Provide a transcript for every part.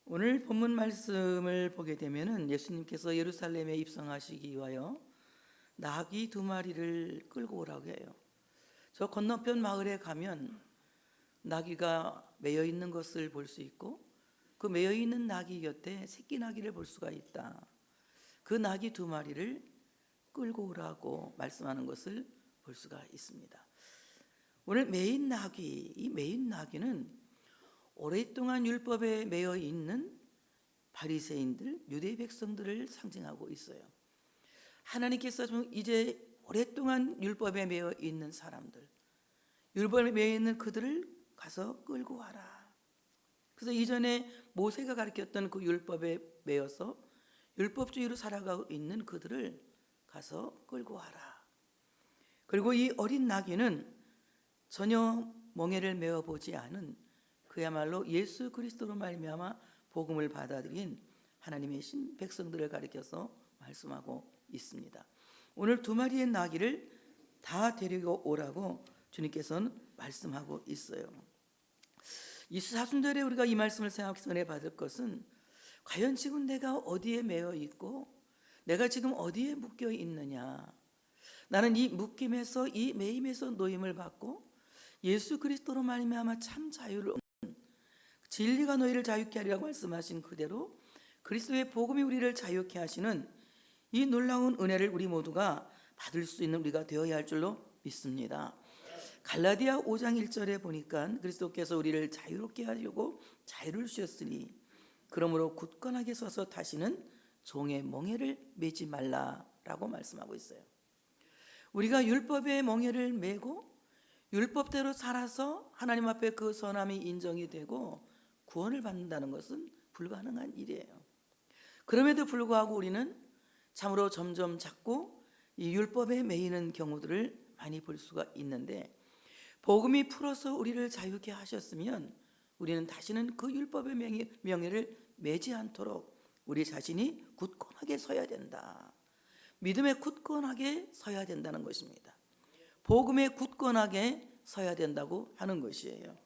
오늘 본문 말씀을 보게 되면은 예수님께서 예루살렘에 입성하시기 위하여 나귀 2마리를 끌고 오라고 해요. 저 건너편 마을에 가면 나귀가 매여 있는 것을 볼 수 있고, 그 매여 있는 나귀 곁에 새끼 나귀를 볼 수가 있다. 그 나귀 2마리를 끌고 오라고 말씀하는 것을 볼 수가 있습니다. 오늘 매인 나귀, 이 매인 나귀는 오랫동안 율법에 매여 있는 바리새인들, 유대 백성들을 상징하고 있어요. 하나님께서 이제 오랫동안 율법에 매여 있는 사람들, 율법에 매여 있는 그들을 가서 끌고 와라. 그래서 이전에 모세가 가르쳤던 그 율법에 매여서 율법주의로 살아가고 있는 그들을 가서 끌고 와라. 그리고 이 어린 나귀는 전혀 멍에를 메어 보지 않은 그야말로 예수 그리스도로 말미암아 복음을 받아들인 하나님의 신 백성들을 가리켜서 말씀하고 있습니다. 오늘 2마리의 나귀를 다 데리고 오라고 주님께서는 말씀하고 있어요. 이 사순절에 우리가 이 말씀을 생각해서 은혜 받을 것은 과연 지금 내가 어디에 매여 있고 내가 지금 어디에 묶여 있느냐. 나는 이 묶임에서, 이 매임에서 노임을 받고 예수 그리스도로 말미암아 참 자유를 얻는, 진리가 너희를 자유케 하리라고 말씀하신 그대로 그리스도의 복음이 우리를 자유케 하시는 이 놀라운 은혜를 우리 모두가 받을 수 있는 우리가 되어야 할 줄로 믿습니다. 갈라디아 5장 1절에 보니까 그리스도께서 우리를 자유롭게 하려고 자유를 주셨으니 그러므로 굳건하게 서서 다시는 종의 멍에를 매지 말라라고 말씀하고 있어요. 우리가 율법의 멍에를 매고 율법대로 살아서 하나님 앞에 그 선함이 인정이 되고 구원을 받는다는 것은 불가능한 일이에요. 그럼에도 불구하고 우리는 참으로 점점 자꾸 이 율법에 매이는 경우들을 많이 볼 수가 있는데, 복음이 풀어서 우리를 자유케 하셨으면 우리는 다시는 그 율법의 명예를 매지 않도록 우리 자신이 굳건하게 서야 된다. 믿음에 굳건하게 서야 된다는 것입니다. 복음에 굳건하게 서야 된다고 하는 것이에요.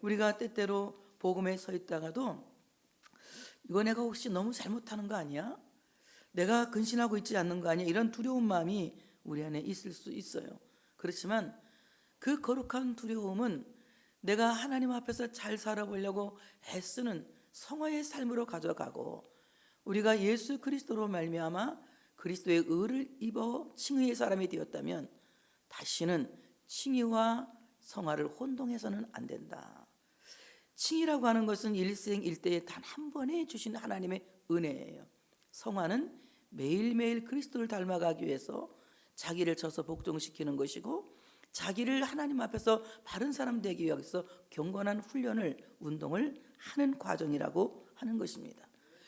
우리가 때때로 복음에 서 있다가도 이거 내가 혹시 너무 잘못하는 거 아니야? 내가 근신하고 있지 않는 거 아니야? 이런 두려운 마음이 우리 안에 있을 수 있어요. 그렇지만 그 거룩한 두려움은 내가 하나님 앞에서 잘 살아보려고 애쓰는 성화의 삶으로 가져가고, 우리가 예수 그리스도로 말미암아 그리스도의 의를 입어 칭의의 사람이 되었다면 다시는 칭의와 성화를 혼동해서는 안 된다. 칭의라고 하는 것은 일생일대에 단 한 번에 주신 하나님의 은혜예요. 성화는 매일매일 그리스도를 닮아가기 위해서 자기를 쳐서 복종시키는 것이고, 자기를 하나님 앞에서 바른 사람 되기 위해서 경건한 훈련을, 운동을 하는 과정이라고 하는 것입니다.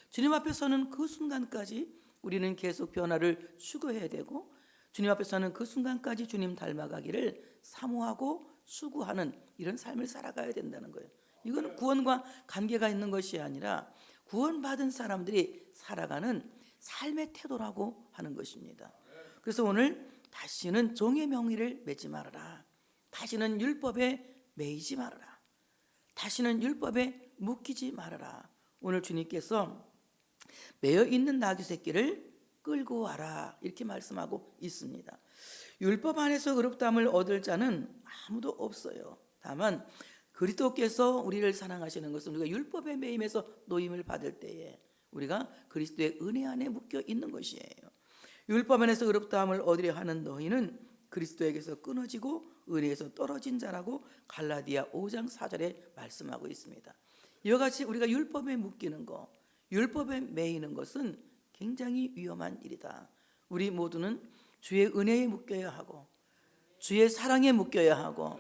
주님 앞에 서는 그 순간까지 우리는 계속 변화를 추구해야 되고, 주님 앞에 서는 그 순간까지 주님 닮아가기를 사모하고 수고하는 이런 삶을 살아가야 된다는 거예요. 이건 구원과 관계가 있는 것이 아니라 구원받은 사람들이 살아가는 삶의 태도라고 하는 것입니다. 그래서 오늘 다시는 종의 명의를 매지 말아라. 다시는 율법에 매이지 말아라. 다시는 율법에 묶이지 말아라. 오늘 주님께서 매여 있는 나귀 새끼를 끌고 와라 이렇게 말씀하고 있습니다. 율법 안에서 의롭다함을 얻을 자는 아무도 없어요. 다만 그리스도께서 우리를 사랑하시는 것은 우리가 율법의 매임에서 노임을 받을 때에 우리가 그리스도의 은혜 안에 묶여 있는 것이에요. 율법 안에서 의롭다함을 얻으려 하는 너희는 그리스도에게서 끊어지고 은혜에서 떨어진 자라고 갈라디아 5장 4절에 말씀하고 있습니다. 이와 같이 우리가 율법에 묶이는 것, 율법에 매이는 것은 굉장히 위험한 일이다. 우리 모두는 주의 은혜에 묶여야 하고 주의 사랑에 묶여야 하고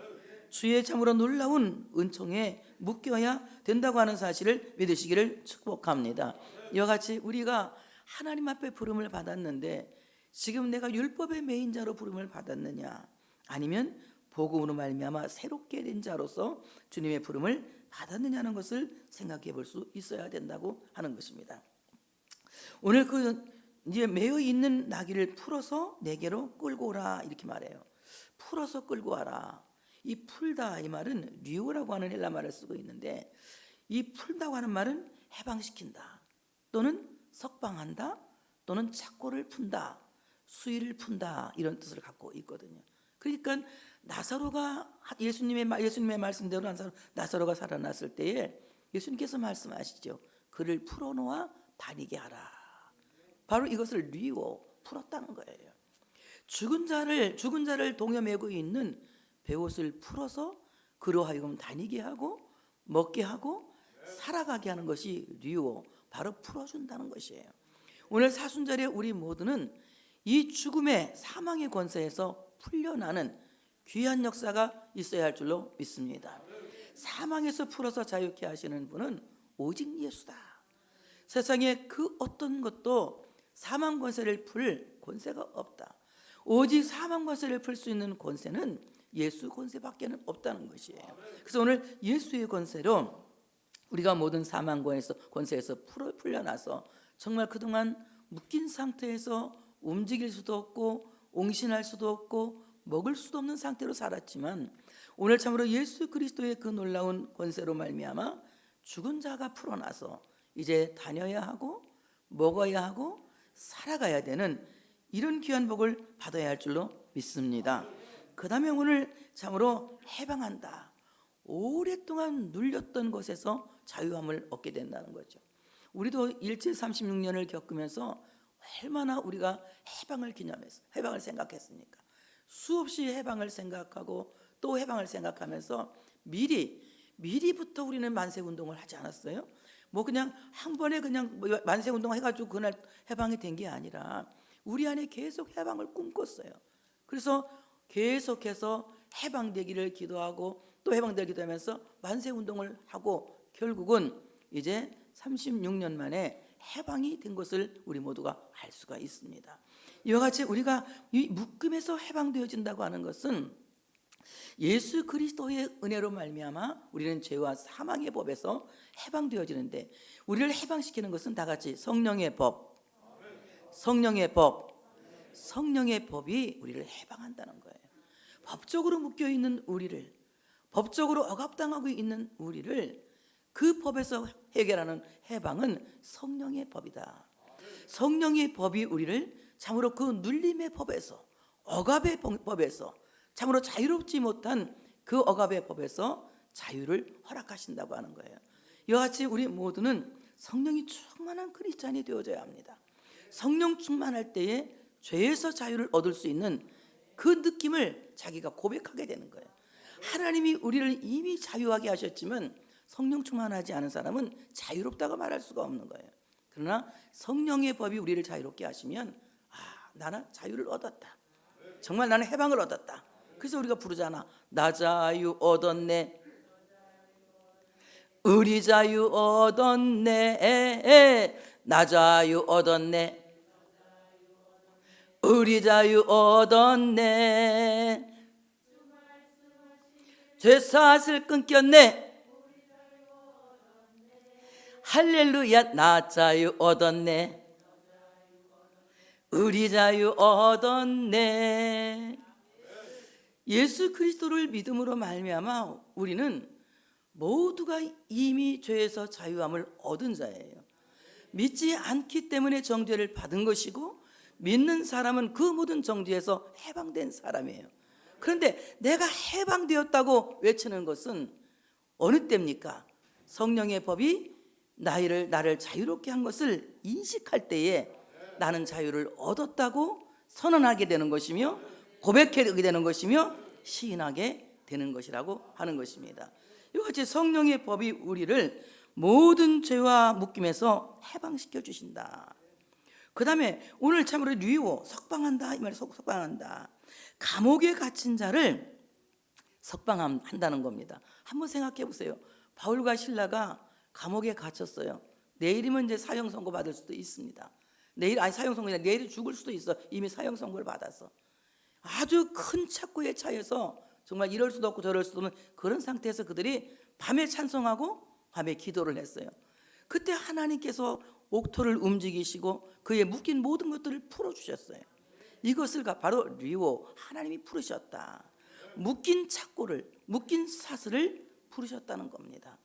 주의 참으로 놀라운 은총에 묶여야 된다고 하는 사실을 믿으시기를 축복합니다. 이와 같이 우리가 하나님 앞에 부름을 받았는데 지금 내가 율법의 매인 자로 부름을 받았느냐, 아니면 복음으로 말미암아 새롭게 된 자로서 주님의 부름을 받았느냐는 것을 생각해 볼 수 있어야 된다고 하는 것입니다. 오늘 그 이제 매여 있는 나귀를 풀어서 내게로 끌고 오라 이렇게 말해요. 풀어서 끌고 와라. 이 풀다 이 말은 류라고 하는 헬라 말을 쓰고 있는데, 이 풀다고 하는 말은 해방시킨다, 또는 석방한다, 또는 착고를 푼다, 수의를 푼다, 이런 뜻을 갖고 있거든요. 그러니까 나사로가 예수님의 말씀대로 나사로가 살아났을 때에 예수님께서 말씀하시죠. 그를 풀어놓아 다니게 하라. 바로 이것을 리오, 풀었다는 거예요. 죽은 자를 동여매고 있는 베옷을 풀어서 그로 하여금 다니게 하고 먹게 하고 살아가게 하는 것이 리오, 바로 풀어준다는 것이에요. 오늘 사순절에 우리 모두는 이 죽음의 사망의 권세에서 풀려나는 귀한 역사가 있어야 할 줄로 믿습니다. 사망에서 풀어서 자유케 하시는 분은 오직 예수다. 세상에 그 어떤 것도 사망 권세를 풀 권세가 없다. 오직 사망 권세를 풀 수 있는 권세는 예수 권세밖에는 없다는 것이에요. 그래서 오늘 예수의 권세로 우리가 모든 사망 권세에서 풀려나서 정말 그동안 묶인 상태에서 움직일 수도 없고 옹신할 수도 없고 먹을 수도 없는 상태로 살았지만 오늘 참으로 예수 그리스도의 그 놀라운 권세로 말미암아 죽은 자가 풀어나서 이제 다녀야 하고 먹어야 하고 살아가야 되는 이런 귀한 복을 받아야 할 줄로 믿습니다. 그 다음에 오늘 참으로 해방한다. 오랫동안 눌렸던 것에서 자유함을 얻게 된다는 거죠. 우리도 일제 36년을 겪으면서 얼마나 우리가 해방을 기념해서 해방을 생각했습니까? 수없이 해방을 생각하고 또 해방을 생각하면서 미리부터 우리는 만세운동을 하지 않았어요? 뭐 그냥 한 번에 그냥 만세운동 해가지고 그날 해방이 된 게 아니라 우리 안에 계속 해방을 꿈꿨어요. 그래서 계속해서 해방되기를 기도하고 또 해방되기를 기도하면서 만세운동을 하고 결국은 이제 36년 만에 해방이 된 것을 우리 모두가 알 수가 있습니다. 이와 같이 우리가 이 묶음에서 해방되어진다고 하는 것은 예수 그리스도의 은혜로 말미암아 우리는 죄와 사망의 법에서 해방되어지는데 우리를 해방시키는 것은 다 같이 성령의 법이 우리를 해방한다는 거예요. 법적으로 묶여있는 우리를, 법적으로 억압당하고 있는 우리를 그 법에서 해결하는 해방은 성령의 법이다. 성령의 법이 우리를 참으로 그 눌림의 법에서, 억압의 법에서, 참으로 자유롭지 못한 그 억압의 법에서 자유를 허락하신다고 하는 거예요. 이와 같이 우리 모두는 성령이 충만한 크리스찬이 되어져야 합니다. 성령 충만할 때에 죄에서 자유를 얻을 수 있는 그 느낌을 자기가 고백하게 되는 거예요. 하나님이 우리를 이미 자유하게 하셨지만 성령 충만하지 않은 사람은 자유롭다고 말할 수가 없는 거예요. 그러나 성령의 법이 우리를 자유롭게 하시면 나는 자유를 얻었다. 정말 나는 해방을 얻었다. 그래서 우리가 부르잖아. 나 자유 얻었네. 우리 자유 얻었네. 나 자유 얻었네. 우리 자유 얻었네. 죄사슬 끊겼네. 할렐루야. 나 자유 얻었네. 우리 자유 얻었네. 예수 그리스도를 믿음으로 말미암아 우리는 모두가 이미 죄에서 자유함을 얻은 자예요. 믿지 않기 때문에 정죄를 받은 것이고 믿는 사람은 그 모든 정죄에서 해방된 사람이에요. 그런데 내가 해방되었다고 외치는 것은 어느 때입니까? 성령의 법이 나를 자유롭게 한 것을 인식할 때에 나는 자유를 얻었다고 선언하게 되는 것이며 고백하게 되는 것이며 시인하게 되는 것이라고 하는 것입니다. 이와 같이 성령의 법이 우리를 모든 죄와 묶임에서 해방시켜 주신다. 그 다음에 오늘 참으로 류오, 석방한다 이 말이 석방한다. 감옥에 갇힌 자를 석방한다는 겁니다. 한번 생각해 보세요. 바울과 실라가 감옥에 갇혔어요. 내일이면 이제 사형 선고 받을 수도 있습니다. 사형 선고가 아니라 내일 죽을 수도 있어. 이미 사형 선고를 받아서 아주 큰 착고에 차여서 정말 이럴 수도 없고 저럴 수도 없는 그런 상태에서 그들이 밤에 찬송하고 밤에 기도를 했어요. 그때 하나님께서 옥토를 움직이시고 그의 묶인 모든 것들을 풀어주셨어요. 이것을 바로 리오, 하나님이 풀으셨다. 묶인 착고를, 묶인 사슬을 풀으셨다는 겁니다.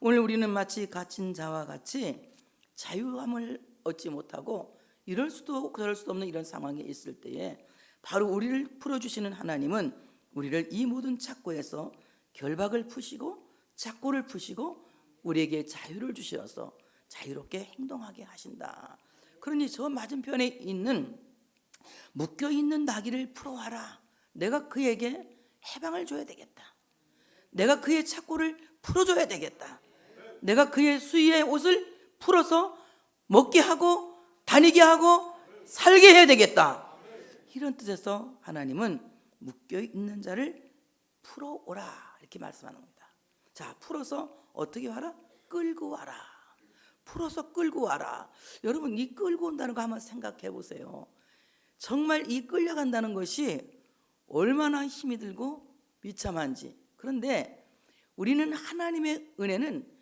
오늘 우리는 마치 갇힌 자와 같이 자유함을 얻지 못하고 이럴 수도 저럴 수도 없는 이런 상황에 있을 때에 바로 우리를 풀어주시는 하나님은 우리를 이 모든 착고에서 결박을 푸시고 착고를 푸시고 우리에게 자유를 주셔서 자유롭게 행동하게 하신다. 그러니 저 맞은편에 있는 묶여있는 나귀를 풀어와라. 내가 그에게 해방을 줘야 되겠다. 내가 그의 착고를 풀어줘야 되겠다. 내가 그의 수의의 옷을 풀어서 먹게 하고 다니게 하고 살게 해야 되겠다. 이런 뜻에서 하나님은 묶여있는 자를 풀어오라 이렇게 말씀하는 겁니다. 자, 풀어서 어떻게 와라? 끌고 와라. 풀어서 끌고 와라. 여러분, 이 끌고 온다는 거 한번 생각해 보세요. 정말 이 끌려간다는 것이 얼마나 힘이 들고 비참한지. 그런데 우리는 하나님의 은혜는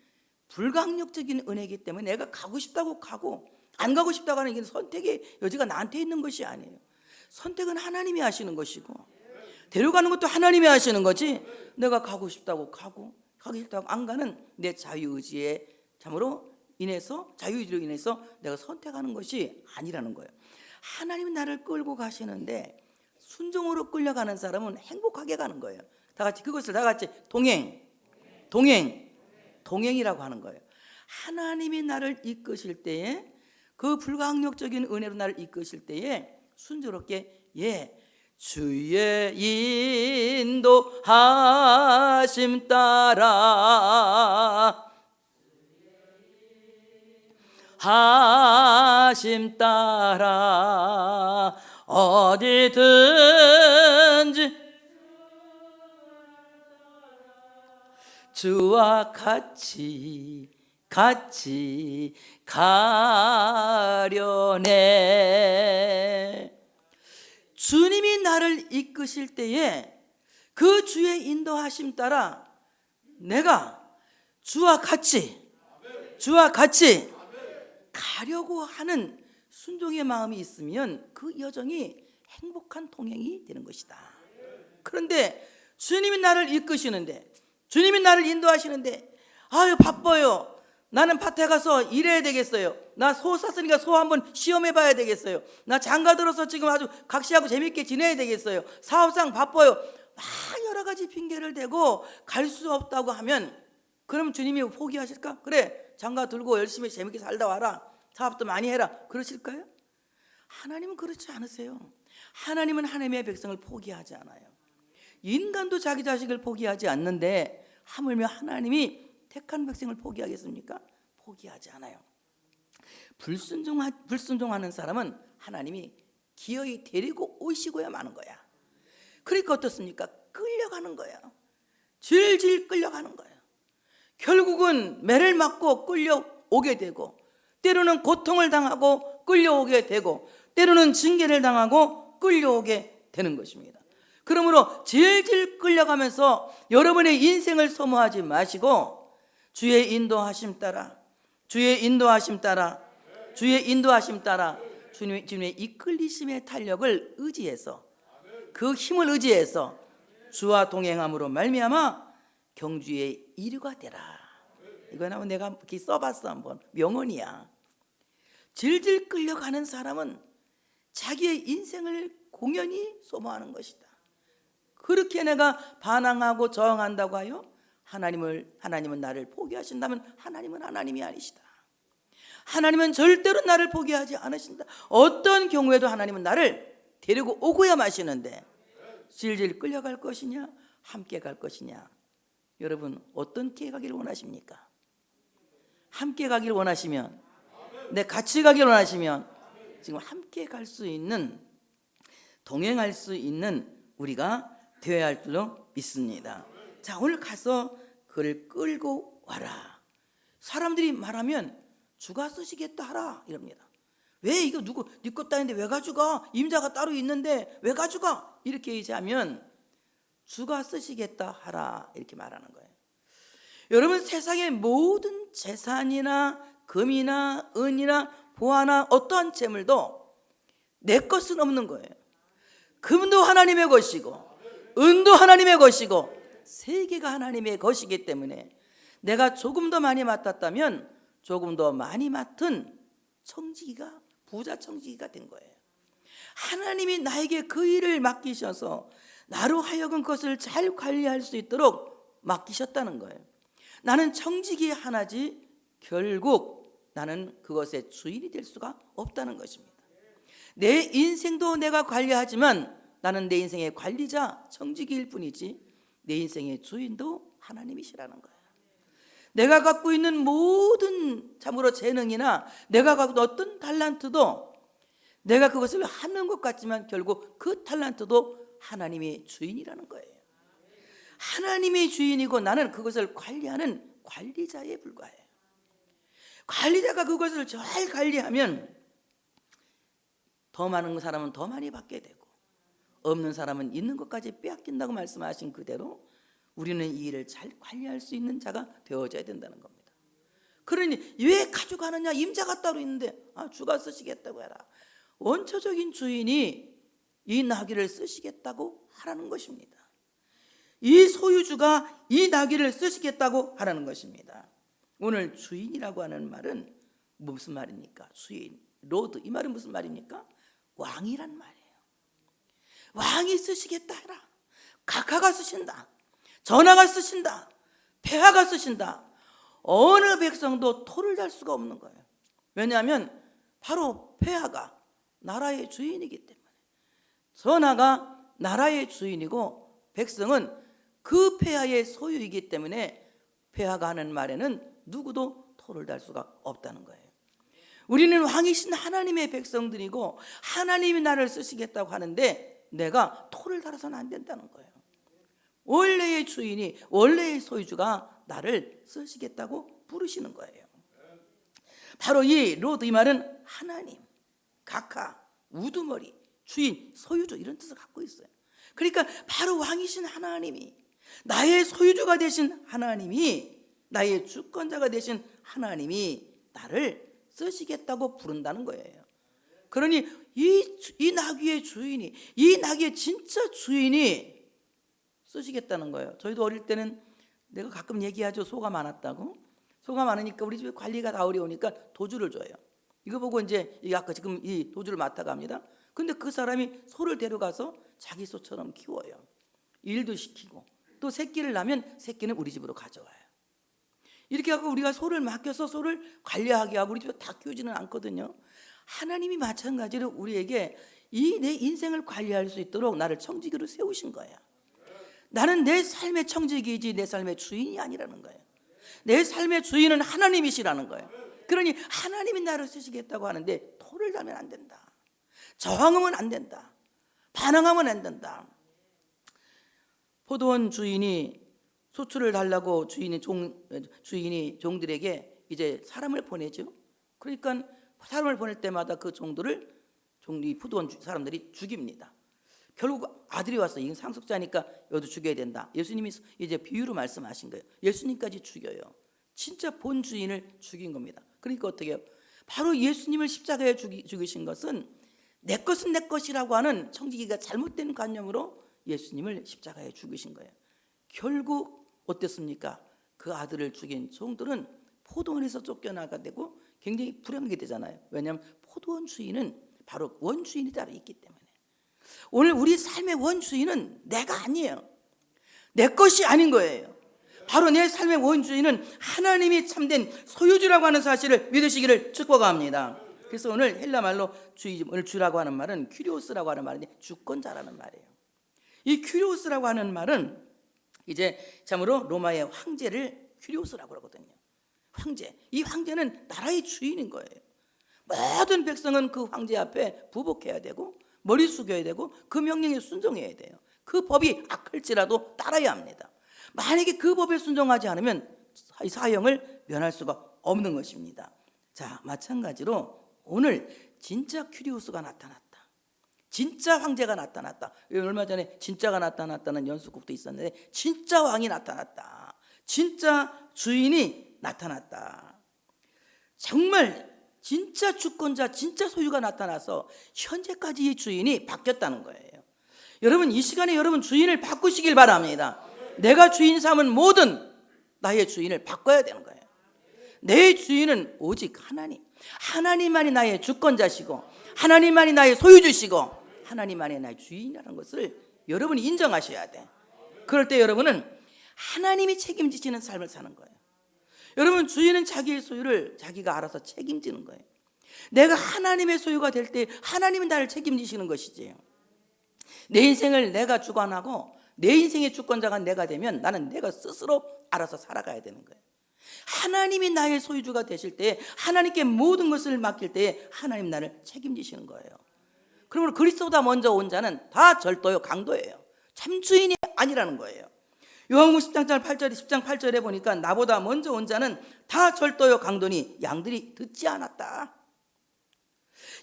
불강력적인 은혜이기 때문에 내가 가고 싶다고 가고 안 가고 싶다고 하는 게 선택의 여지가 나한테 있는 것이 아니에요. 선택은 하나님이 하시는 것이고 데려가는 것도 하나님이 하시는 거지, 내가 가고 싶다고 가고 가기 싫다고 안 가는 내 자유의지에 참으로 인해서, 자유의지로 인해서 내가 선택하는 것이 아니라는 거예요. 하나님이 나를 끌고 가시는데 순종으로 끌려가는 사람은 행복하게 가는 거예요. 다 같이 그것을 다 같이 동행이라고 하는 거예요. 하나님이 나를 이끄실 때에, 그 불가항력적인 은혜로 나를 이끄실 때에 순조롭게 주의 인도하심 따라 어디든지 주와 같이 가려네. 주님이 나를 이끄실 때에 그 주의 인도하심 따라 내가 주와 같이 가려고 하는 순종의 마음이 있으면 그 여정이 행복한 동행이 되는 것이다. 그런데 주님이 나를 이끄시는데, 주님이 나를 인도하시는데, 아유 바빠요, 나는 밭에 가서 일해야 되겠어요, 나 소 샀으니까 소 한번 시험해 봐야 되겠어요, 나 장가 들어서 지금 아주 각시하고 재밌게 지내야 되겠어요, 사업상 바빠요, 막 여러 가지 핑계를 대고 갈 수 없다고 하면 그럼 주님이 포기하실까? 그래, 장가 들고 열심히 재밌게 살다 와라, 사업도 많이 해라, 그러실까요? 하나님은 그렇지 않으세요. 하나님은 하나님의 백성을 포기하지 않아요. 인간도 자기 자식을 포기하지 않는데 하물며 하나님이 택한 백성을 포기하겠습니까? 포기하지 않아요. 불순종하는 사람은 하나님이 기어이 데리고 오시고야 마는 거야. 그러니까 어떻습니까? 끌려가는 거예요. 질질 끌려가는 거예요. 결국은 매를 맞고 끌려오게 되고, 때로는 고통을 당하고 끌려오게 되고, 때로는 징계를 당하고 끌려오게 되는 것입니다. 그러므로 질질 끌려가면서 여러분의 인생을 소모하지 마시고 주의 인도하심 따라 주님의 이끌리심의 탄력을 의지해서, 그 힘을 의지해서 주와 동행함으로 말미암아 경주의 이류가 되라. 이건 한번 내가 써봤어, 한번 명언이야. 질질 끌려가는 사람은 자기의 인생을 공연히 소모하는 것이다. 그렇게 내가 반항하고 저항한다고 하여 하나님은 나를 포기하신다면 하나님은 하나님이 아니시다. 하나님은 절대로 나를 포기하지 않으신다. 어떤 경우에도 하나님은 나를 데리고 오고야 마시는데 질질 끌려갈 것이냐, 함께 갈 것이냐. 여러분, 어떻게 가기를 원하십니까? 함께 가기를 원하시면, 같이 가기를 원하시면 지금 함께 갈 수 있는, 동행할 수 있는 우리가 되어야 할 줄로 믿습니다. 자, 오늘 가서 그를 끌고 와라. 사람들이 말하면 주가 쓰시겠다 하라 이럽니다. 왜 이거 누구 네 것 따는데 왜 가져가? 임자가 따로 있는데 왜 가져가? 이렇게 얘기하면 주가 쓰시겠다 하라 이렇게 말하는 거예요. 여러분, 세상의 모든 재산이나 금이나 은이나 보화나 어떠한 재물도 내 것은 없는 거예요. 금도 하나님의 것이고 은도 하나님의 것이고 세계가 하나님의 것이기 때문에 내가 조금 더 많이 맡았다면 조금 더 많이 맡은 청지기가, 부자 청지기가 된 거예요. 하나님이 나에게 그 일을 맡기셔서 나로 하여금 그것을 잘 관리할 수 있도록 맡기셨다는 거예요. 나는 청지기 하나지 결국 나는 그것의 주인이 될 수가 없다는 것입니다. 내 인생도 내가 관리하지만 나는 내 인생의 관리자, 청지기일 뿐이지 내 인생의 주인도 하나님이시라는 거예요. 내가 갖고 있는 모든 참으로 재능이나 내가 갖고 있는 어떤 달란트도 내가 그것을 하는 것 같지만 결국 그 달란트도 하나님의 주인이라는 거예요. 하나님의 주인이고 나는 그것을 관리하는 관리자에 불과해요. 관리자가 그것을 잘 관리하면 더 많은 사람은 더 많이 받게 되고 없는 사람은 있는 것까지 빼앗긴다고 말씀하신 그대로 우리는 이 일을 잘 관리할 수 있는 자가 되어져야 된다는 겁니다. 그러니 왜 가져가느냐? 임자가 따로 있는데 주가 쓰시겠다고 해라. 원초적인 주인이 이 나귀를 쓰시겠다고 하라는 것입니다. 이 소유주가 이 나귀를 쓰시겠다고 하라는 것입니다. 오늘 주인이라고 하는 말은 무슨 말입니까? 주인, 로드, 이 말은 무슨 말입니까? 왕이란 말이에요. 왕이 쓰시겠다 해라. 각하가 쓰신다, 전하가 쓰신다, 폐하가 쓰신다. 어느 백성도 토를 달 수가 없는 거예요. 왜냐하면 바로 폐하가 나라의 주인이기 때문에, 전하가 나라의 주인이고 백성은 그 폐하의 소유이기 때문에 폐하가 하는 말에는 누구도 토를 달 수가 없다는 거예요. 우리는 왕이신 하나님의 백성들이고 하나님이 나를 쓰시겠다고 하는데 내가 토를 달아서는 안 된다는 거예요. 원래의 주인이, 원래의 소유주가 나를 쓰시겠다고 부르시는 거예요. 바로 이 로드, 이 말은 하나님, 각하, 우두머리, 주인, 소유주 이런 뜻을 갖고 있어요. 그러니까 바로 왕이신 하나님이, 나의 소유주가 되신 하나님이, 나의 주권자가 되신 하나님이 나를 쓰시겠다고 부른다는 거예요. 그러니 이 나귀의 주인이, 이 나귀의 진짜 주인이 쓰시겠다는 거예요. 저희도 어릴 때는 내가 가끔 얘기하죠. 소가 많았다고. 소가 많으니까 우리 집에 관리가 다 어려우니까 도주를 줘요. 이거 보고 이제 아까 지금 이 도주를 맡아갑니다. 근데 그 사람이 소를 데려가서 자기 소처럼 키워요. 일도 시키고 또 새끼를 낳으면 새끼는 우리 집으로 가져와요. 이렇게 하고 우리가 소를 맡겨서 소를 관리하게 하고 우리 집에 다 키우지는 않거든요. 하나님이 마찬가지로 우리에게 이 내 인생을 관리할 수 있도록 나를 청지기로 세우신 거예요. 나는 내 삶의 청지기이지 내 삶의 주인이 아니라는 거예요. 내 삶의 주인은 하나님이시라는 거예요. 그러니 하나님이 나를 쓰시겠다고 하는데 토를 달면 안 된다, 저항하면 안 된다, 반항하면 안 된다. 포도원 주인이 소출을 달라고 주인이 종들에게 이제 사람을 보내죠. 그러니까 사람을 보낼 때마다 그 종들을 이 포도원 사람들이 죽입니다. 결국 아들이 와서 이건 상속자니까 여도 죽여야 된다. 예수님이 이제 비유로 말씀하신 거예요. 예수님까지 죽여요. 진짜 본 주인을 죽인 겁니다. 그러니까 어떻게 해요? 바로 예수님을 십자가에 죽이신 것은 내 것은 내 것이라고 하는 청지기가 잘못된 관념으로 예수님을 십자가에 죽이신 거예요. 결국 어땠습니까? 그 아들을 죽인 종들은 포도원에서 쫓겨나가 되고 굉장히 불행하게 되잖아요. 왜냐하면 포도원 주인은 바로 원주인이 따로 있기 때문에. 오늘 우리 삶의 원주인은 내가 아니에요. 내 것이 아닌 거예요. 바로 내 삶의 원주인은 하나님이 참된 소유주라고 하는 사실을 믿으시기를 축복합니다. 그래서 오늘 헬라 말로 오늘 주라고 하는 말은 큐리오스라고 하는 말인데 주권자라는 말이에요. 이 큐리오스라고 하는 말은 이제 참으로 로마의 황제를 큐리오스라고 하거든요. 황제. 이 황제는 나라의 주인인 거예요. 모든 백성은 그 황제 앞에 부복해야 되고 머리 숙여야 되고 그 명령에 순종해야 돼요. 그 법이 악할지라도 따라야 합니다. 만약에 그 법에 순종하지 않으면 사형을 면할 수가 없는 것입니다. 자, 마찬가지로 오늘 진짜 큐리오스가 나타났다, 진짜 황제가 나타났다. 얼마 전에 진짜가 나타났다는 연수국도 있었는데 진짜 왕이 나타났다, 진짜 주인이 나타났다. 정말 진짜 주권자, 진짜 소유가 나타나서 현재까지 이 주인이 바뀌었다는 거예요. 여러분, 이 시간에 여러분 주인을 바꾸시길 바랍니다. 내가 주인 삼은 모든 나의 주인을 바꿔야 되는 거예요. 내 주인은 오직 하나님. 하나님만이 나의 주권자시고 하나님만이 나의 소유주시고 하나님만이 나의 주인이라는 것을 여러분이 인정하셔야 돼. 그럴 때 여러분은 하나님이 책임지시는 삶을 사는 거예요. 여러분, 주인은 자기의 소유를 자기가 알아서 책임지는 거예요. 내가 하나님의 소유가 될 때 하나님은 나를 책임지시는 것이지. 내 인생을 내가 주관하고 내 인생의 주권자가 내가 되면 나는 내가 스스로 알아서 살아가야 되는 거예요. 하나님이 나의 소유주가 되실 때, 하나님께 모든 것을 맡길 때 하나님 나를 책임지시는 거예요. 그러므로 그리스도보다 먼저 온 자는 다 절도요 강도예요. 참 주인이 아니라는 거예요. 요한복음 10장 8절에 보니까 나보다 먼저 온 자는 다 절도요 강도니 양들이 듣지 않았다.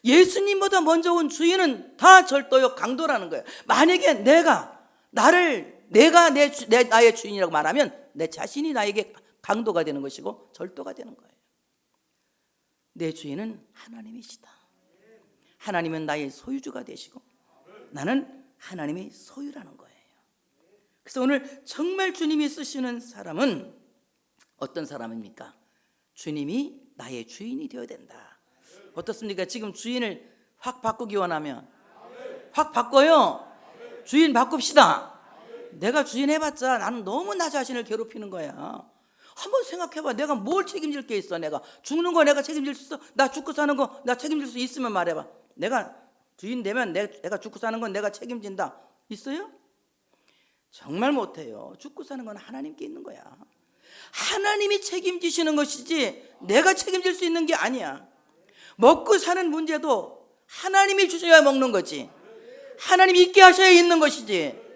예수님보다 먼저 온 주인은 다 절도요 강도라는 거예요. 만약에 내가 나의 주인이라고 말하면 내 자신이 나에게 강도가 되는 것이고 절도가 되는 거예요. 내 주인은 하나님이시다. 하나님은 나의 소유주가 되시고 나는 하나님의 소유라는 거예요. 그래서 오늘 정말 주님이 쓰시는 사람은 어떤 사람입니까? 주님이 나의 주인이 되어야 된다. 어떻습니까? 지금 주인을 확 바꾸기 원하면 확 바꿔요. 주인 바꿉시다. 내가 주인 해봤자 나는 너무 나 자신을 괴롭히는 거야. 한번 생각해봐. 내가 뭘 책임질 게 있어? 내가 죽는 거 내가 책임질 수 있어? 나 죽고 사는 거 나 책임질 수 있으면 말해봐. 내가 주인 되면 내가 죽고 사는 건 내가 책임진다. 있어요? 정말 못해요. 죽고 사는 건 하나님께 있는 거야. 하나님이 책임지시는 것이지 내가 책임질 수 있는 게 아니야. 먹고 사는 문제도 하나님이 주셔야 먹는 거지. 하나님이 있게 하셔야 있는 것이지.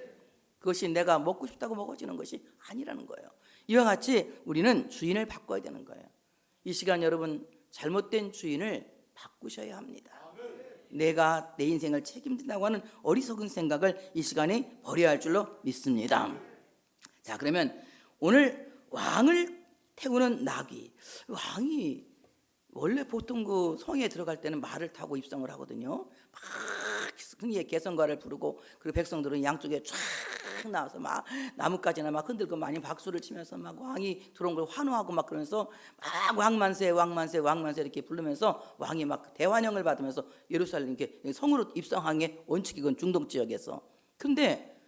그것이 내가 먹고 싶다고 먹어지는 것이 아니라는 거예요. 이와 같이 우리는 주인을 바꿔야 되는 거예요. 이 시간 여러분, 잘못된 주인을 바꾸셔야 합니다. 내가 내 인생을 책임진다고 하는 어리석은 생각을 이 시간에 버려야 할 줄로 믿습니다. 자, 그러면 오늘 왕을 태우는 나귀. 왕이 원래 보통 그 성에 들어갈 때는 말을 타고 입성을 하거든요. 막 승리의 개성가를 부르고, 그리고 백성들은 양쪽에 쫙 나와서 막 나뭇가지나 막 흔들고 많이 박수를 치면서 막 왕이 들어온 걸 환호하고 막 그러면서 막 왕만세 왕만세 왕만세 이렇게 부르면서 왕이 막 대환영을 받으면서 예루살렘 이렇게 성으로 입성한 게 원칙이건 중동 지역에서. 그런데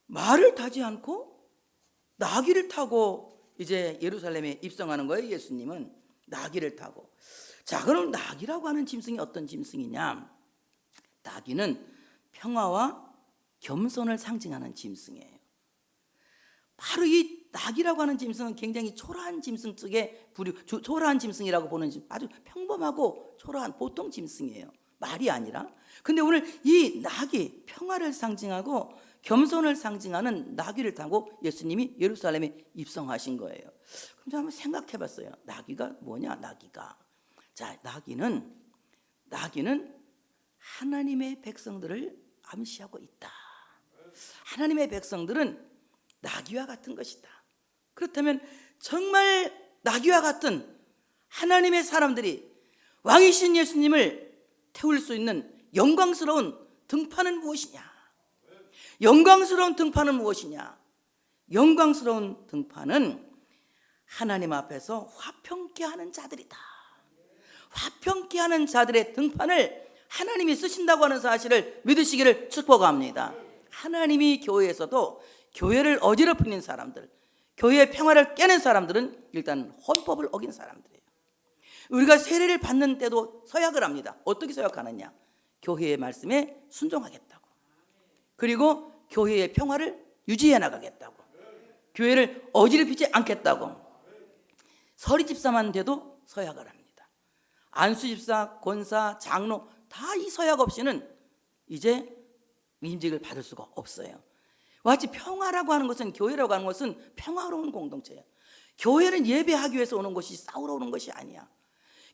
말을 타지 않고 나귀를 타고 이제 예루살렘에 입성하는 거예요. 예수님은 나귀를 타고. 자, 그럼 나귀라고 하는 짐승이 어떤 짐승이냐? 나귀는 평화와 겸손을 상징하는 짐승이에요. 바로 이 나귀라고 하는 짐승은 굉장히 초라한 짐승 쪽에 초라한 짐승이라고 보는 아주 평범하고 초라한 보통 짐승이에요. 말이 아니라. 근데 오늘 이 나귀, 평화를 상징하고 겸손을 상징하는 나귀를 타고 예수님이 예루살렘에 입성하신 거예요. 그럼 한번 생각해 봤어요. 나귀가 뭐냐? 나귀가. 자, 나귀는 하나님의 백성들을 암시하고 있다. 하나님의 백성들은 나귀와 같은 것이다. 그렇다면 정말 나귀와 같은 하나님의 사람들이 왕이신 예수님을 태울 수 있는 영광스러운 등판은 무엇이냐? 영광스러운 등판은 무엇이냐? 영광스러운 등판은 하나님 앞에서 화평케 하는 자들이다. 화평케 하는 자들의 등판을 하나님이 쓰신다고 하는 사실을 믿으시기를 축복합니다. 하나님이 교회에서도 교회를 어지럽히는 사람들, 교회의 평화를 깨는 사람들은 일단 헌법을 어긴 사람들이에요. 우리가 세례를 받는 때도 서약을 합니다. 어떻게 서약하느냐? 교회의 말씀에 순종하겠다고, 그리고 교회의 평화를 유지해 나가겠다고, 교회를 어지럽히지 않겠다고. 서리 집사만 돼도 서약을 합니다. 안수 집사, 권사, 장로 다 이 서약 없이는 이제 임직을 받을 수가 없어요. 마치 평화라고 하는 것은, 교회라고 하는 것은 평화로운 공동체예요. 교회는 예배하기 위해서 오는 것이 싸우러 오는 것이 아니야.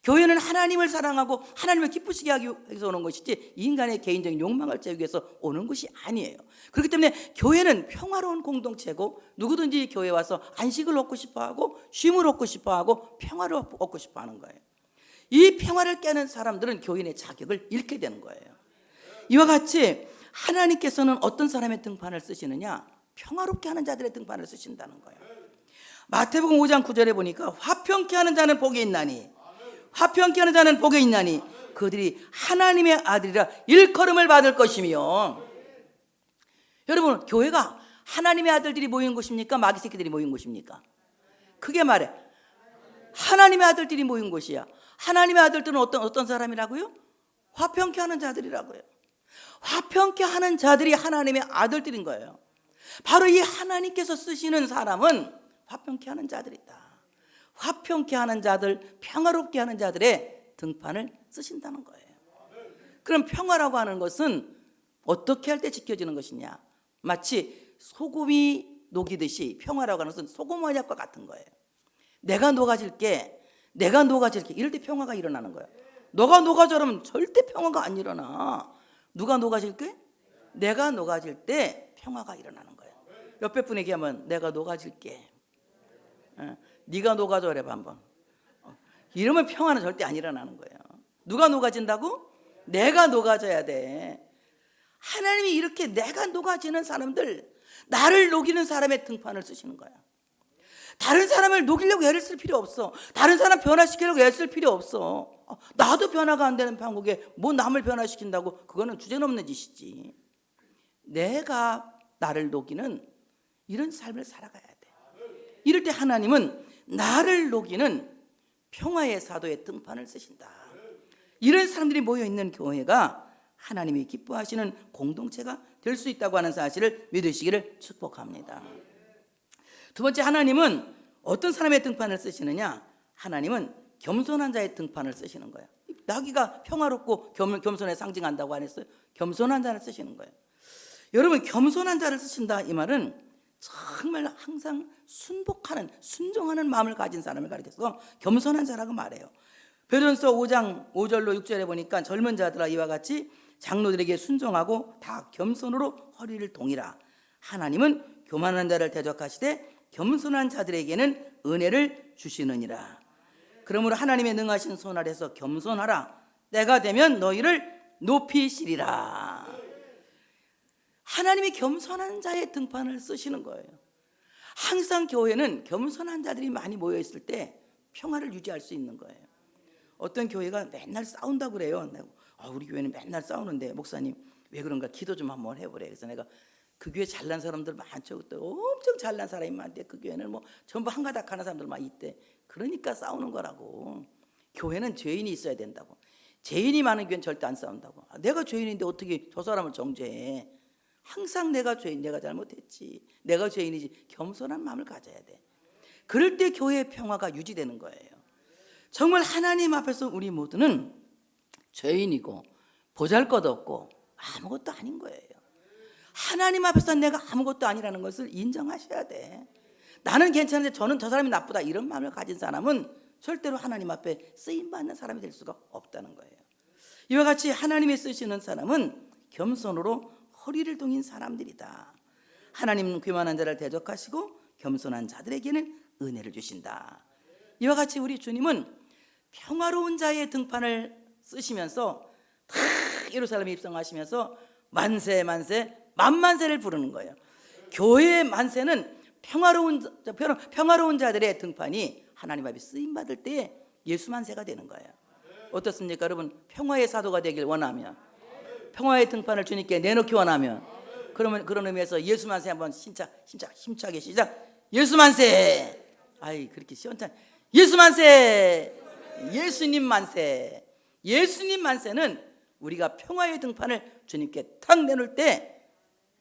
교회는 하나님을 사랑하고 하나님을 기쁘시게 하기 위해서 오는 것이지 인간의 개인적인 욕망을 채우기 위해서 오는 것이 아니에요. 그렇기 때문에 교회는 평화로운 공동체고, 누구든지 교회에 와서 안식을 얻고 싶어하고 쉼을 얻고 싶어하고 평화를 얻고 싶어하는 거예요. 이 평화를 깨는 사람들은 교인의 자격을 잃게 되는 거예요. 이와 같이 하나님께서는 어떤 사람의 등판을 쓰시느냐? 평화롭게 하는 자들의 등판을 쓰신다는 거예요. 마태복음 5장 9절에 보니까 화평케 하는 자는 복이 있나니, 화평케 하는 자는 복이 있나니 그들이 하나님의 아들이라 일컬음을 받을 것이며. 여러분, 교회가 하나님의 아들들이 모인 곳입니까? 마귀 새끼들이 모인 곳입니까? 크게 말해, 하나님의 아들들이 모인 곳이야. 하나님의 아들들은 어떤 사람이라고요? 화평케 하는 자들이라고요. 화평케 하는 자들이 하나님의 아들들인 거예요. 바로 이 하나님께서 쓰시는 사람은 화평케 하는 자들이다. 화평케 하는 자들, 평화롭게 하는 자들의 등판을 쓰신다는 거예요. 그럼 평화라고 하는 것은 어떻게 할 때 지켜지는 것이냐? 마치 소금이 녹이듯이 평화라고 하는 것은 소금 언약과 같은 거예요. 내가 녹아질게 이럴 때 평화가 일어나는 거예요. 너가 녹아져 그러면 절대 평화가 안 일어나. 누가 녹아질게? 내가 녹아질 때 평화가 일어나는 거예요. 옆에 분에게 하면 내가 녹아질게, 네가 녹아져 그래 한번. 이러면 평화는 절대 안 일어나는 거예요. 누가 녹아진다고? 내가 녹아져야 돼. 하나님이 이렇게 내가 녹아지는 사람들, 나를 녹이는 사람의 등판을 쓰시는 거야. 다른 사람을 녹이려고 애를 쓸 필요 없어. 다른 사람 변화시키려고 애를 쓸 필요 없어. 나도 변화가 안 되는 판국에 뭐 남을 변화시킨다고, 그거는 주제넘는 짓이지. 내가 나를 녹이는 이런 삶을 살아가야 돼. 이럴 때 하나님은 나를 녹이는 평화의 사도의 등판을 쓰신다. 이런 사람들이 모여있는 교회가 하나님이 기뻐하시는 공동체가 될 수 있다고 하는 사실을 믿으시기를 축복합니다. 두 번째, 하나님은 어떤 사람의 등판을 쓰시느냐? 하나님은 겸손한 자의 등판을 쓰시는 거예요. 나귀가 평화롭고 겸손에 상징한다고 안 했어요? 겸손한 자를 쓰시는 거예요. 여러분, 겸손한 자를 쓰신다 이 말은 정말 항상 순종하는 마음을 가진 사람을 가리켜서 겸손한 자라고 말해요. 베드로전서 5장 5절로 6절에 보니까 젊은 자들아 이와 같이 장로들에게 순종하고 다 겸손으로 허리를 동이라. 하나님은 교만한 자를 대적하시되 겸손한 자들에게는 은혜를 주시느니라. 그러므로 하나님의 능하신 손 아래서 겸손하라. 때가 되면 너희를 높이시리라. 하나님이 겸손한 자의 등판을 쓰시는 거예요. 항상 교회는 겸손한 자들이 많이 모여 있을 때 평화를 유지할 수 있는 거예요. 어떤 교회가 맨날 싸운다고 그래요. 우리 교회는 맨날 싸우는데 목사님 왜 그런가 기도 좀 한번 해보래. 그래서 내가 그 교회 잘난 사람들 많죠. 그때 엄청 잘난 사람이 많은데 그 교회는 뭐 전부 한가닥 하는 사람들 막 있대. 그러니까 싸우는 거라고. 교회는 죄인이 있어야 된다고. 죄인이 많은 교회는 절대 안 싸운다고. 내가 죄인인데 어떻게 저 사람을 정죄해. 항상 내가 죄인, 내가 잘못했지, 내가 죄인이지. 겸손한 마음을 가져야 돼. 그럴 때 교회의 평화가 유지되는 거예요. 정말 하나님 앞에서 우리 모두는 죄인이고 보잘것없고 아무것도 아닌 거예요. 하나님 앞에서 내가 아무것도 아니라는 것을 인정하셔야 돼. 나는 괜찮은데 저 사람이 나쁘다, 이런 마음을 가진 사람은 절대로 하나님 앞에 쓰임받는 사람이 될 수가 없다는 거예요. 이와 같이 하나님이 쓰시는 사람은 겸손으로 허리를 동인 사람들이다. 하나님은 교만한 자를 대적하시고 겸손한 자들에게는 은혜를 주신다. 이와 같이 우리 주님은 평화로운 자의 등판을 쓰시면서 다 예루살렘에 입성하시면서 만세 만세 만만세를 부르는 거예요. 교회의 만세는 평화로운 자들의 등판이 하나님 앞에 쓰임받을 때 예수 만세가 되는 거예요. 어떻습니까 여러분? 평화의 사도가 되길 원하면, 평화의 등판을 주님께 내놓기 원하면, 그러면 그런 의미에서 예수 만세 한번 힘차게 시작. 예수 만세. 그렇게 시원찮. 예수 만세. 예수님 만세. 예수님 만세는 우리가 평화의 등판을 주님께 탁 내놓을 때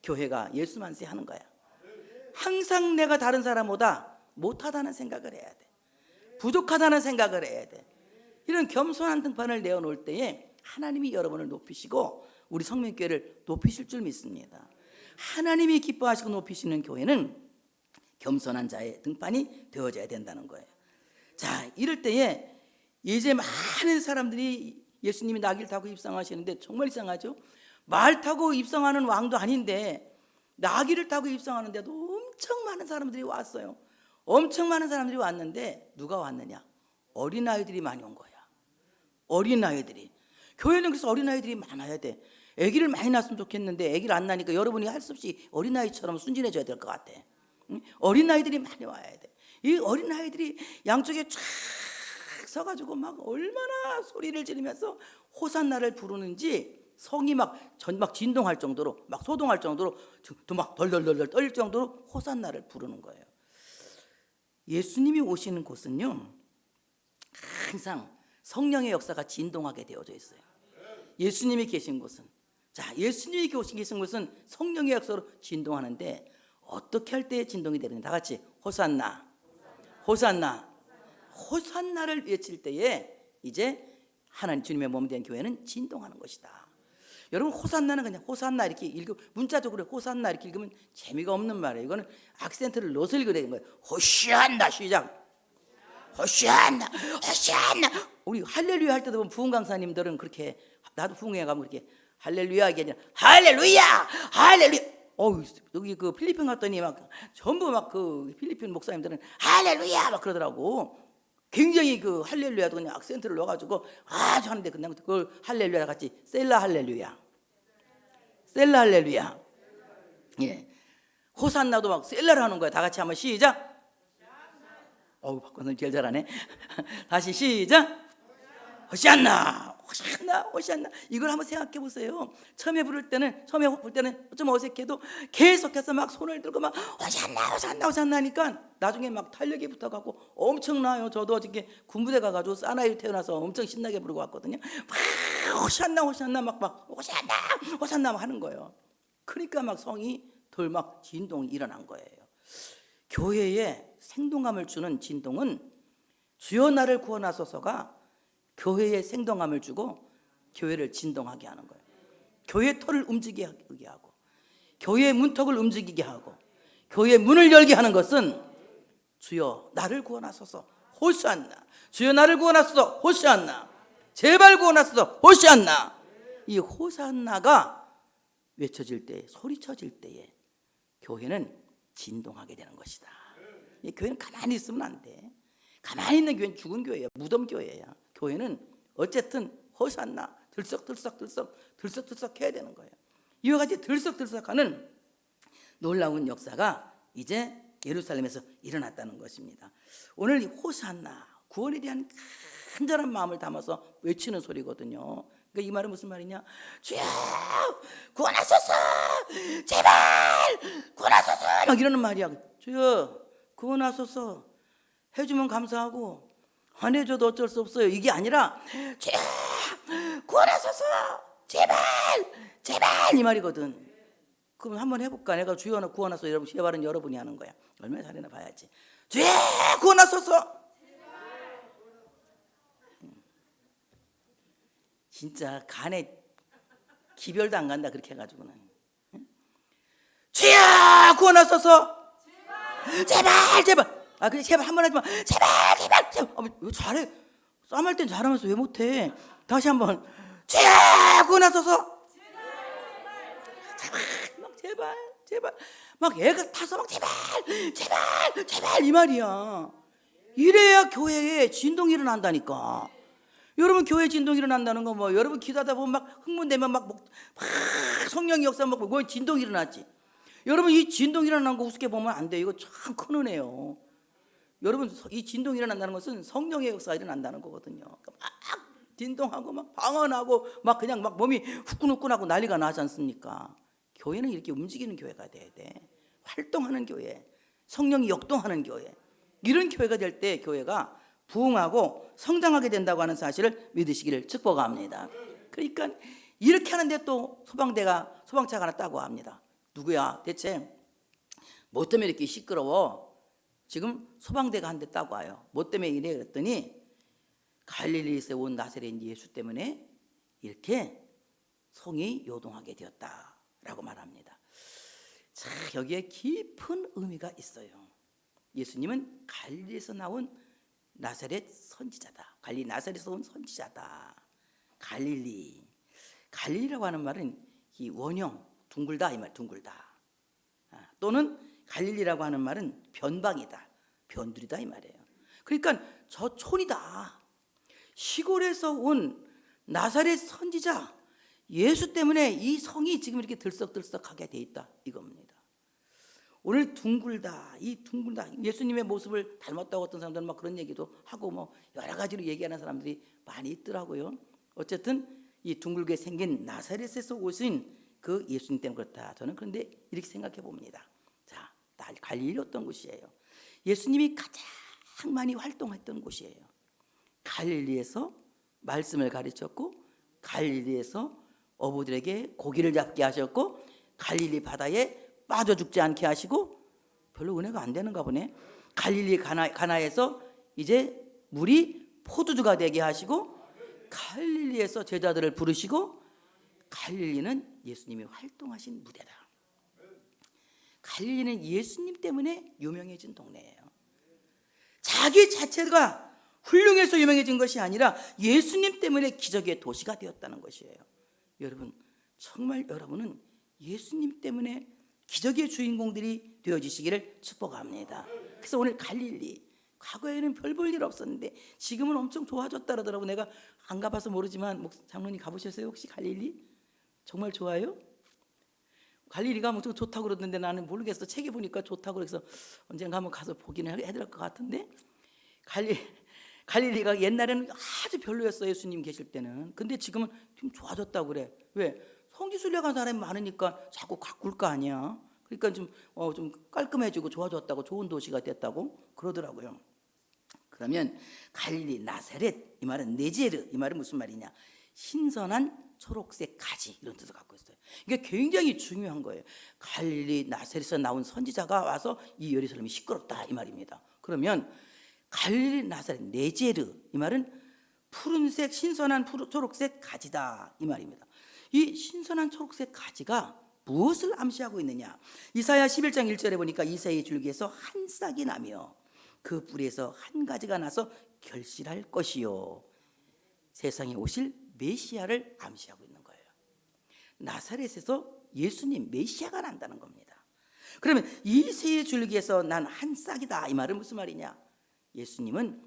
교회가 예수 만세 하는 거야. 항상 내가 다른 사람보다 못하다는 생각을 해야 돼. 부족하다는 생각을 해야 돼. 이런 겸손한 등판을 내어놓을 때에 하나님이 여러분을 높이시고 우리 성민교회를 높이실 줄 믿습니다. 하나님이 기뻐하시고 높이시는 교회는 겸손한 자의 등판이 되어져야 된다는 거예요. 자, 이럴 때에 이제 많은 사람들이 예수님이 나귀를 타고 입성하시는데 정말 이상하죠? 말 타고 입성하는 왕도 아닌데 나귀를 타고 입성하는데도 엄청 많은 사람들이 왔어요. 엄청 많은 사람들이 왔는데 누가 왔느냐? 어린아이들이 많이 온 거야. 어린아이들이. 교회는 그래서 어린아이들이 많아야 돼. 아기를 많이 낳았으면 좋겠는데 아기를 안 낳으니까 여러분이 할 수 없이 어린아이처럼 순진해져야 될 것 같아. 어린아이들이 많이 와야 돼. 이 어린 아이들이 양쪽에 쫙 서가지고 막 얼마나 소리를 지르면서 호산나를 부르는지 성이 막 진동할 정도로, 막 소동할 정도로, 또 막 덜덜덜 떨릴 정도로 호산나를 부르는 거예요. 예수님이 오시는 곳은요, 항상 성령의 역사가 진동하게 되어져 있어요. 예수님이 계신 곳은, 자, 예수님이 계신 곳은 성령의 역사로 진동하는데, 어떻게 할 때 진동이 되느냐? 다 같이 호산나, 호산나, 호산나를 외칠 때에 이제 하나님 주님의 몸 된 교회는 진동하는 것이다. 여러분, 호산나는 그냥 호산나 이렇게 읽으면, 문자적으로 호산나 이렇게 읽으면 재미가 없는 말이에요. 이거는 악센트를 넣어서 읽어야 되는 거예요. 호시안나, 시작. 호시안나, 호시안나. 우리 할렐루야 할 때도 보면 부흥 강사님들은 그렇게, 나도 부흥회 가면 그렇게 할렐루야 하게 아니라 할렐루야, 할렐루야. 여기 그 필리핀 갔더니 막 전부 막 그 필리핀 목사님들은 할렐루야 막 그러더라고. 굉장히 그 할렐루야도 그냥 악센트를 넣어가지고 아주 하는데, 그냥 그걸 할렐루야 같이 셀라 할렐루야, 셀라 할렐루야. 예, 호산나도 막 셀라를 하는 거야. 다 같이 한번 시작. 박건선 제일 잘하네. 다시 시작. 호시안나, 호시안나, 호시안나. 이걸 한번 생각해 보세요. 처음에 볼 때는 좀 어색해도 계속해서 막 손을 들고 막 호시안나, 호시안나, 호시안나 하니까 나중에 막 탄력이 붙어가고 엄청나요. 저도 어저께 군부대 가가지고 사나이 태어나서 엄청 신나게 부르고 왔거든요. 막 호시안나, 호시안나 막 호시안나, 호시안나 막 하는 거예요. 그러니까 막 성이 덜 막 진동이 일어난 거예요. 교회에 생동감을 주는 진동은 주여 나를 구원하소서가 교회에 생동감을 주고 교회를 진동하게 하는 거예요. 교회 털을 움직이게 하고, 교회의 문턱을 움직이게 하고, 교회의 문을 열게 하는 것은 주여 나를 구원하소서 호시안나, 주여 나를 구원하소서 호시안나, 제발 구원하소서 호시안나. 이 호산나가 외쳐질 때, 소리쳐질 때에 교회는 진동하게 되는 것이다. 이 교회는 가만히 있으면 안 돼. 가만히 있는 교회는 죽은 교회야, 무덤 교회야. 교회는 어쨌든 호산나, 들썩들썩 해야 되는 거예요. 이와 같이 들썩들썩하는 놀라운 역사가 이제 예루살렘에서 일어났다는 것입니다. 오늘 이 호산나, 구원에 대한 간절한 마음을 담아서 외치는 소리거든요. 그러니까 이 말은 무슨 말이냐? 주여 구원하소서, 제발 구원하소서, 막 이러는 말이야. 주여 구원하소서, 해주면 감사하고 안 해줘도 어쩔 수 없어요. 이게 아니라 주여 구원하소서, 제발 제발 이 말이거든. 그럼 한번 해볼까? 내가 주여 구원하소서, 여러분 제발은 여러분이 하는 거야. 얼마나 잘하나 봐야지. 주여 구원하소서. 진짜 간에 기별도 안 간다 그렇게 해가지고는. 주여 구원하소서, 제발 제발. 그래 제발 한번 하지마. 제발. 왜 잘해? 싸움할 땐 잘하면서 왜 못해? 다시 한번. 주여 구원하소서, 제발. 막 애가 타서 막 제발 이 말이야. 이래야 교회에 진동이 일어난다니까. 여러분 교회 진동이 일어난다는 거 뭐, 여러분 기도하다 보면 막 흥분되면 막 성령의 역사 뭐 진동이 일어났지. 여러분 이 진동이 일어난 거 우습게 보면 안 돼요. 이거 참 큰 은혜요. 여러분 이 진동이 일어난다는 것은 성령의 역사가 일어난다는 거거든요. 막 진동하고 막 방언하고 막 그냥 막 몸이 후끈후끈하고 난리가 나지 않습니까? 교회는 이렇게 움직이는 교회가 돼야 돼. 활동하는 교회, 성령이 역동하는 교회. 이런 교회가 될 때 교회가 부흥하고 성장하게 된다고 하는 사실을 믿으시기를 축복합니다. 그러니까 이렇게 하는데 또 소방차가 하나 따고 합니다. 누구야? 대체 뭐 때문에 이렇게 시끄러워? 지금 소방대가 한 대 따고 와요. 뭐 때문에 이래? 그랬더니 갈릴리에서 온 나사렛 예수 때문에 이렇게 성이 요동하게 되었다라고 말합니다. 자, 여기에 깊은 의미가 있어요. 예수님은 갈릴리에서 나온 나사렛 선지자다. 갈릴리 나사렛에서 온 선지자다. 갈릴리라고 하는 말은 이 원형 둥글다 이 말, 둥글다. 또는 갈릴리라고 하는 말은 변방이다, 변두리다 이 말이에요. 그러니까 저 촌이다. 시골에서 온 나사렛 선지자 예수 때문에 이 성이 지금 이렇게 들썩들썩하게 돼 있다 이겁니다. 오늘 둥글다, 이 둥글다, 예수님의 모습을 닮았다고 어떤 사람들은 막 그런 얘기도 하고 뭐 여러 가지로 얘기하는 사람들이 많이 있더라고요. 어쨌든 이 둥글게 생긴 나사렛에서 오신 그 예수님 때문에 그렇다. 저는 그런데 이렇게 생각해 봅니다. 자, 갈릴리 어떤 곳이에요? 예수님이 가장 많이 활동했던 곳이에요. 갈릴리에서 말씀을 가르쳤고, 갈릴리에서 어부들에게 고기를 잡게 하셨고, 갈릴리 바다에 빠져 죽지 않게 하시고, 별로 은혜가 안 되는가 보네. 갈릴리 가나에서 이제 물이 포도주가 되게 하시고, 갈릴리에서 제자들을 부르시고, 갈릴리는 예수님이 활동하신 무대다. 갈릴리는 예수님 때문에 유명해진 동네예요. 자기 자체가 훌륭해서 유명해진 것이 아니라 예수님 때문에 기적의 도시가 되었다는 것이에요. 여러분, 정말 여러분은 예수님 때문에 기적의 주인공들이 되어지시기를 축복합니다. 그래서 오늘 갈릴리, 과거에는 별 볼 일 없었는데 지금은 엄청 좋아졌다 그러더라고. 내가 안 가봐서 모르지만 장로님 가보셨어요? 혹시 갈릴리? 정말 좋아요? 갈릴리가 뭐 좋다고 그러던데 나는 모르겠어. 책에 보니까 좋다고 그래서 언젠가 한번 가서 보기는 해야 될 것 같은데, 갈릴리가 옛날에는 아주 별로였어요, 예수님 계실 때는. 근데 지금은 좀 좋아졌다고 그래. 왜? 성지순례간 사람이 많으니까 자꾸 가꿀 거 아니야. 그러니까 좀 깔끔해지고 좋아졌다고, 좋은 도시가 됐다고 그러더라고요. 그러면 갈릴리 나사렛, 이 말은 네제르, 이 말은 무슨 말이냐? 신선한 초록색 가지, 이런 뜻을 갖고 있어요. 이게 굉장히 중요한 거예요. 갈릴리 나사렛에서 나온 선지자가 와서 이 예루살렘이 시끄럽다, 이 말입니다. 그러면 갈릴리 나사렛 네제르, 이 말은 푸른색 신선한 초록색 가지다, 이 말입니다. 이 신선한 초록색 가지가 무엇을 암시하고 있느냐? 이사야 11장 1절에 보니까 이새의 줄기에서 한 싹이 나며 그 뿌리에서 한 가지가 나서 결실할 것이요, 세상에 오실 메시아를 암시하고 있는 거예요. 나사렛에서 예수님 메시아가 난다는 겁니다. 그러면 이새의 줄기에서 난 한 싹이다, 이 말은 무슨 말이냐? 예수님은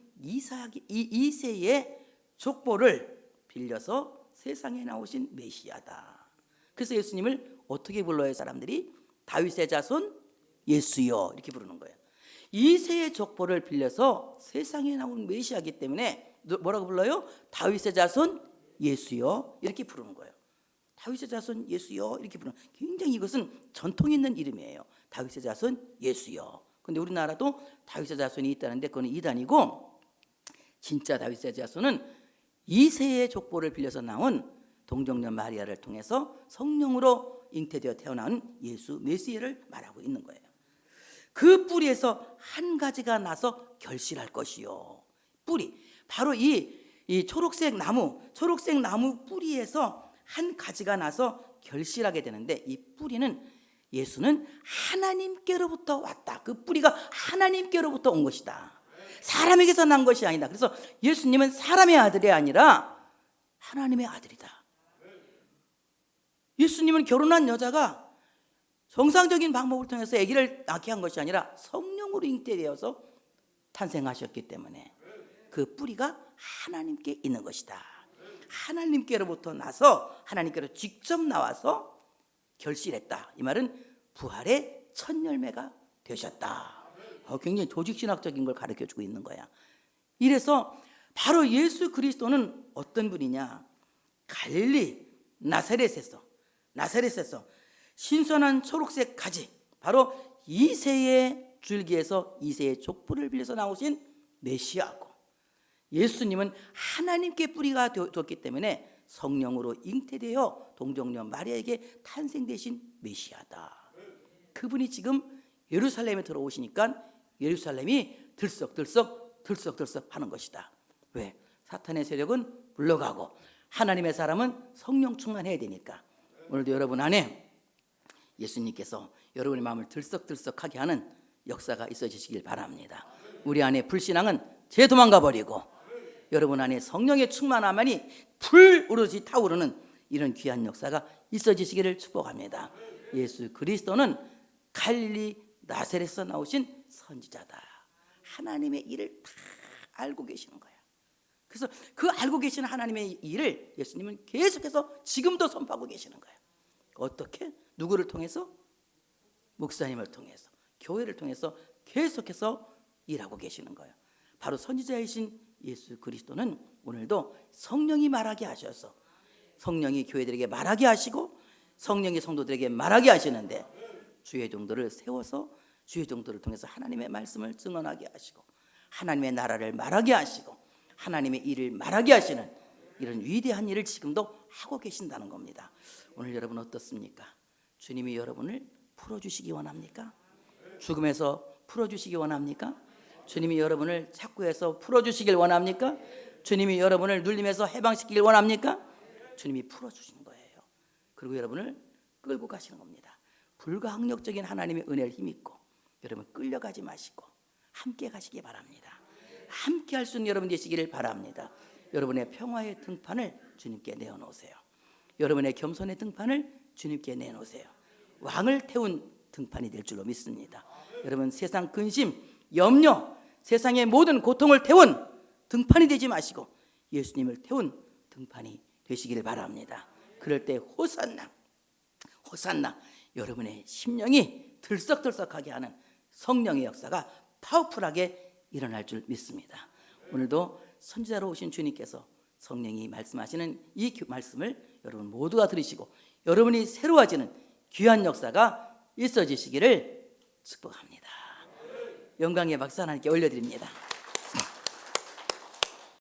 이새의 족보를 빌려서 세상에 나오신 메시아다. 그래서 예수님을 어떻게 불러요? 사람들이 다윗의 자손 예수여, 이렇게 부르는 거예요. 이새의 족보를 빌려서 세상에 나온 메시아이기 때문에 뭐라고 불러요? 다윗의 자손 예수여, 이렇게 부르는 거예요. 다윗의 자손 예수여, 이렇게 부르는, 굉장히 이것은 전통 있는 이름이에요. 다윗의 자손 예수여. 근데 우리나라도 다윗의 자손이 있다는데 그건 이단이고, 진짜 다윗의 자손은 이새의 족보를 빌려서 나온 동정녀 마리아를 통해서 성령으로 잉태되어 태어난 예수 메시아를 말하고 있는 거예요. 그 뿌리에서 한 가지가 나서 결실할 것이요. 뿌리, 바로 이 초록색 나무 뿌리에서 한 가지가 나서 결실하게 되는데, 이 뿌리는 예수는 하나님께로부터 왔다. 그 뿌리가 하나님께로부터 온 것이다. 사람에게서 난 것이 아니다. 그래서 예수님은 사람의 아들이 아니라 하나님의 아들이다. 예수님은 결혼한 여자가 정상적인 방법을 통해서 아기를 낳게 한 것이 아니라 성령으로 잉태되어서 탄생하셨기 때문에 그 뿌리가 하나님께 있는 것이다. 하나님께로부터 나서 하나님께로 직접 나와서 결실했다. 이 말은 부활의 첫 열매가 되셨다. 굉장히 조직신학적인 걸 가르쳐주고 있는 거야. 이래서 바로 예수 그리스도는 어떤 분이냐? 갈릴리 나사렛에서 신선한 초록색 가지, 바로 이새의 줄기에서 이새의 족보를 빌려서 나오신 메시아고, 예수님은 하나님께 뿌리가 되었기 때문에 성령으로 잉태되어 동정녀 마리아에게 탄생되신 메시아다. 그분이 지금 예루살렘에 들어오시니까 예루살렘이 들썩들썩 하는 것이다. 왜? 사탄의 세력은 물러가고 하나님의 사람은 성령 충만해야 되니까. 오늘도 여러분 안에 예수님께서 여러분의 마음을 들썩들썩하게 하는 역사가 있어지시길 바랍니다. 우리 안에 불신앙은 도망가 버리고 여러분 안에 성령의 충만함만이 불 오르지 타오르는 이런 귀한 역사가 있어지시기를 축복합니다. 예수 그리스도는 갈릴리 나사렛에서 나오신 선지자다. 하나님의 일을 다 알고 계시는 거야. 그래서 그 알고 계시는 하나님의 일을 예수님은 계속해서 지금도 선포하고 계시는 거예요. 어떻게? 누구를 통해서? 목사님을 통해서, 교회를 통해서 계속해서 일하고 계시는 거예요. 바로 선지자이신 예수 그리스도는 오늘도 성령이 말하게 하셔서 성령이 교회들에게 말하게 하시고 성령이 성도들에게 말하게 하시는데 주의 종들을 세워서 주의 종들을 통해서 하나님의 말씀을 증언하게 하시고 하나님의 나라를 말하게 하시고 하나님의 일을 말하게 하시는 이런 위대한 일을 지금도 하고 계신다는 겁니다. 오늘 여러분 어떻습니까? 주님이 여러분을 풀어주시기 원합니까? 죽음에서 풀어주시기 원합니까? 주님이 여러분을 착고해서 풀어주시길 원합니까? 주님이 여러분을 눌림에서 해방시키길 원합니까? 주님이 풀어주시는 거예요. 그리고 여러분을 끌고 가시는 겁니다. 불가항력적인 하나님의 은혜를 힘입고 여러분 끌려가지 마시고 함께 가시기 바랍니다. 함께 할 수 있는 여러분 되시기를 바랍니다. 여러분의 평화의 등판을 주님께 내어놓으세요. 여러분의 겸손의 등판을 주님께 내놓으세요. 왕을 태운 등판이 될 줄로 믿습니다. 여러분 세상 근심, 염려, 세상의 모든 고통을 태운 등판이 되지 마시고 예수님을 태운 등판이 되시기를 바랍니다. 그럴 때 호산나, 호산나, 여러분의 심령이 들썩들썩하게 하는 성령의 역사가 파워풀하게 일어날 줄 믿습니다. 오늘도 선지자로 오신 주님께서 성령이 말씀하시는 이 말씀을 여러분 모두가 들으시고 여러분이 새로워지는 귀한 역사가 있어지시기를 축복합니다. 영광의 박수 하나님께 올려드립니다.